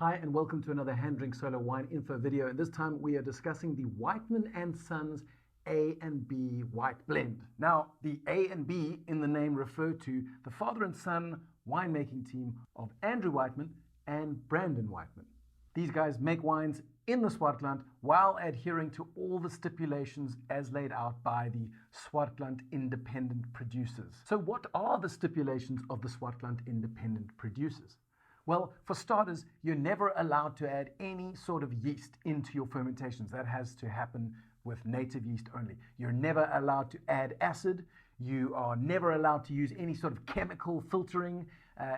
Hi and welcome to another HanDrinksSolo wine info video, and this time we are discussing the Wightman and Sons A and B white blend. Now, the A and B in the name refer to the father and son winemaking team of Andrew Wightman and Brandon Wightman. These guys make wines in the Swartland while adhering to all the stipulations as laid out by the Swartland Independent producers. So what are the stipulations of the Swartland Independent producers? Well, for starters, you're never allowed to add any sort of yeast into your fermentations. That has to happen with native yeast only. You're never allowed to add acid. You are never allowed to use any sort of chemical filtering.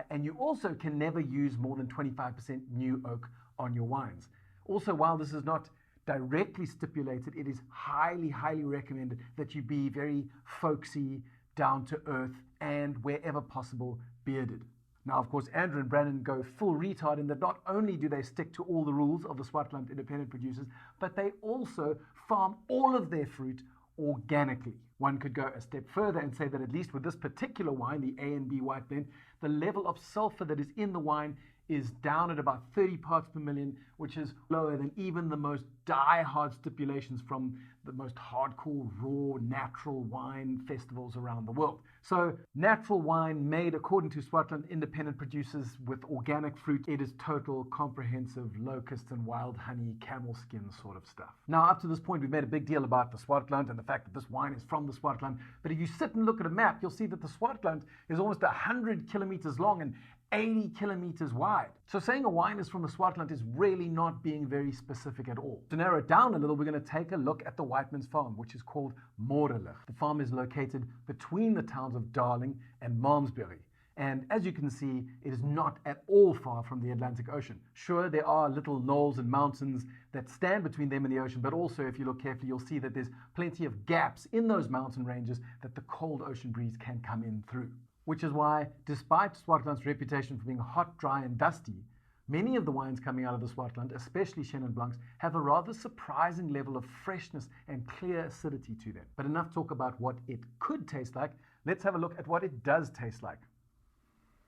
And you also can never use more than 25% new oak on your wines. Also, while this is not directly stipulated, it is highly, highly recommended that you be very folksy, down to earth, and wherever possible, bearded. Now, of course, Andrew and Brandon go full retard in that not only do they stick to all the rules of the Swartland Independent producers, but they also farm all of their fruit organically. One could go a step further and say that at least with this particular wine, the A and B white blend, the level of sulfur that is in the wine is down at about 30 parts per million, which is lower than even the most die-hard stipulations from the most hardcore, raw, natural wine festivals around the world. So natural wine made according to Swartland Independent producers with organic fruit, it is total, comprehensive, locust and wild honey, camel skin sort of stuff. Now, up to this point, we've made a big deal about the Swartland and the fact that this wine is from the Swartland. But if you sit and look at a map, you'll see that the Swartland is almost 100 kilometers long and 80 kilometers wide. So saying a wine is from the Swartland is really not being very specific at all. To narrow it down a little, we're going to take a look at the Wightman's farm, which is called Moorderlig. The farm is located between the towns of Darling and Malmesbury. And as you can see, it is not at all far from the Atlantic Ocean. Sure, there are little knolls and mountains that stand between them and the ocean, but also if you look carefully, you'll see that there's plenty of gaps in those mountain ranges that the cold ocean breeze can come in through. Which is why, despite Swartland's reputation for being hot, dry, and dusty, many of the wines coming out of the Swartland, especially Chenin Blancs, have a rather surprising level of freshness and clear acidity to them. But enough talk about what it could taste like. Let's have a look at what it does taste like.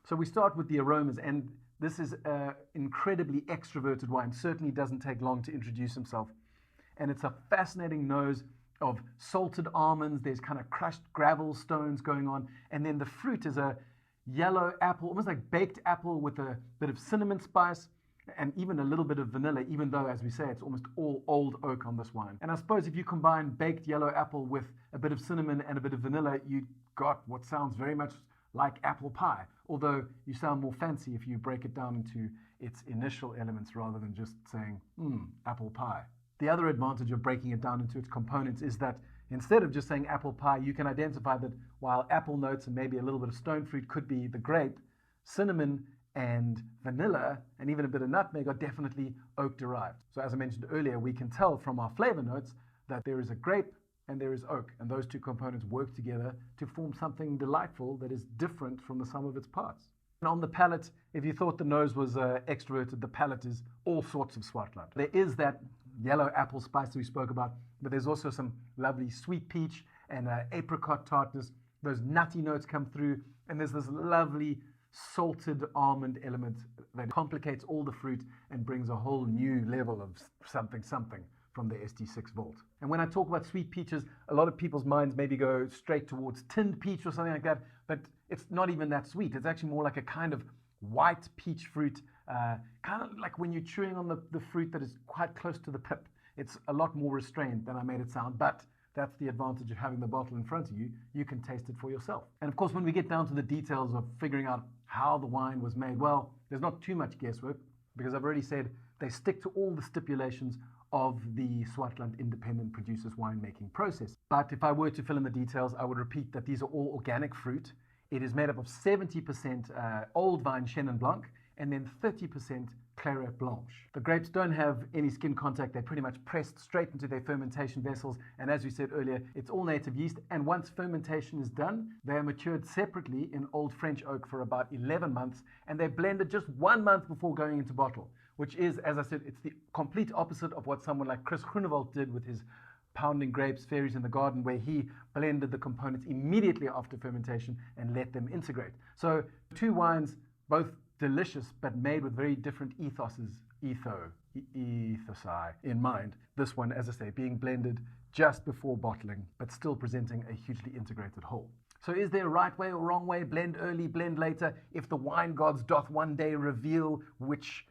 So we start with the aromas, and this is an incredibly extroverted wine. Certainly doesn't take long to introduce himself. And it's a fascinating nose of salted almonds. There's kind of crushed gravel stones going on, and then the fruit is a yellow apple, almost like baked apple with a bit of cinnamon spice and even a little bit of vanilla, even though, as we say, it's almost all old oak on this wine. And I suppose if you combine baked yellow apple with a bit of cinnamon and a bit of vanilla, you got what sounds very much like apple pie, although you sound more fancy if you break it down into its initial elements rather than just saying, apple pie. The other advantage of breaking it down into its components is that instead of just saying apple pie, you can identify that while apple notes and maybe a little bit of stone fruit could be the grape, cinnamon and vanilla and even a bit of nutmeg are definitely oak derived. So as I mentioned earlier, we can tell from our flavor notes that there is a grape and there is oak, and those two components work together to form something delightful that is different from the sum of its parts. And on the palate, if you thought the nose was extroverted, the palate is all sorts of Swartland. There is that yellow apple spice that we spoke about, but there's also some lovely sweet peach and apricot tartness. Those nutty notes come through, and there's this lovely salted almond element that complicates all the fruit and brings a whole new level of something from the ST6 Vault. And when I talk about sweet peaches, a lot of people's minds maybe go straight towards tinned peach or something like that, but it's not even that sweet. It's actually more like a kind of white peach fruit, kind of like when you're chewing on the fruit that is quite close to the pip. It's a lot more restrained than I made it sound, but that's the advantage of having the bottle in front of you. You can taste it for yourself. And of course, when we get down to the details of figuring out how the wine was made, well, there's not too much guesswork, because I've already said they stick to all the stipulations of the Swartland Independent producers winemaking process. But if I were to fill in the details, I would repeat that these are all organic fruit. It is made up of 70% old vine Chenin Blanc and then 30% Claret Blanche. The grapes don't have any skin contact. They're pretty much pressed straight into their fermentation vessels. And as we said earlier, it's all native yeast. And once fermentation is done, they are matured separately in old French oak for about 11 months. And they're blended just 1 month before going into bottle, which is, as I said, it's the complete opposite of what someone like Chris Groenewald did with his Pounding Grapes, Fairies in the Garden, where he blended the components immediately after fermentation and let them integrate. So two wines, both delicious, but made with very different ethosi in mind. This one, as I say, being blended just before bottling, but still presenting a hugely integrated whole. So is there a right way or wrong way? Blend early, blend later. If the wine gods doth one day reveal which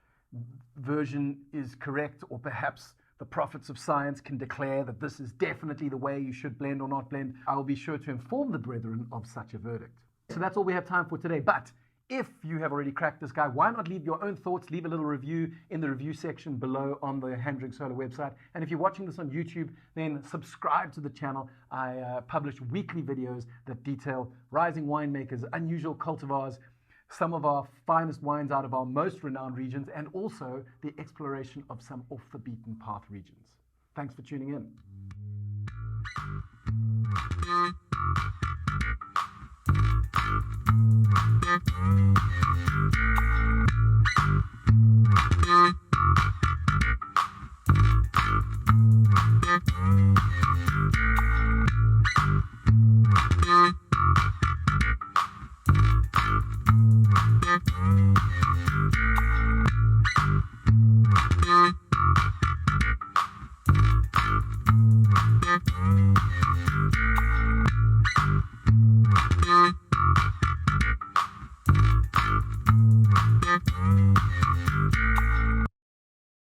version is correct, or perhaps the prophets of science can declare that this is definitely the way you should blend or not blend, I will be sure to inform the brethren of such a verdict. So that's all we have time for today. But if you have already cracked this guy, why not leave your own thoughts, leave a little review in the review section below on the HanDrinksSolo website. And if you're watching this on YouTube, then subscribe to the channel. I publish weekly videos that detail rising winemakers, unusual cultivars, some of our finest wines out of our most renowned regions, and also the exploration of some off-the-beaten-path regions. Thanks for tuning in.